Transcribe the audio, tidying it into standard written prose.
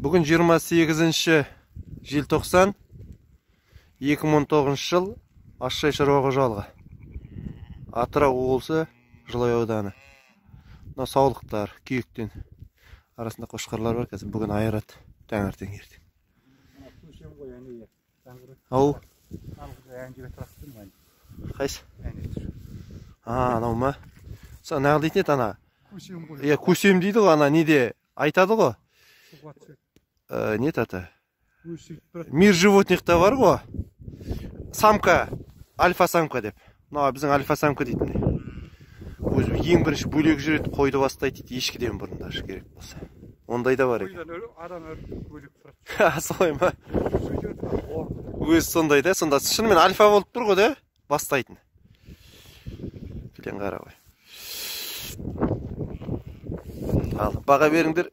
Бүгін 28 желтоқсан 2019 жыл Ащы шаруа қожалығы. Атырау облысы Жылой ауданы. Мына саулықтар, күйіктен арасында қошқарлар бар. Қазір бүгін айырады. Таңертең ертең. Ау. Қайсы? Анау ма? Нағыл дейтін еді ана. Көсем дейді ғой, ана неде айтады ғой. Не аты? Мир животныхта бар ғой. Самка, альфа-самка деп. Мына біздің альфа-самка дейтін. Өзі ең бірінші бөлек жүреді, қойды бастайды дейді, ешкіден бұрын даже керек болса. Ондай да бар екен. Адам бөлек тұрады. Солай ма? Өзі сондай да, сонда шынымен альфа болып тұр ғой да, бастайтын. Білен қара ғой. Ал, баға беріңдер.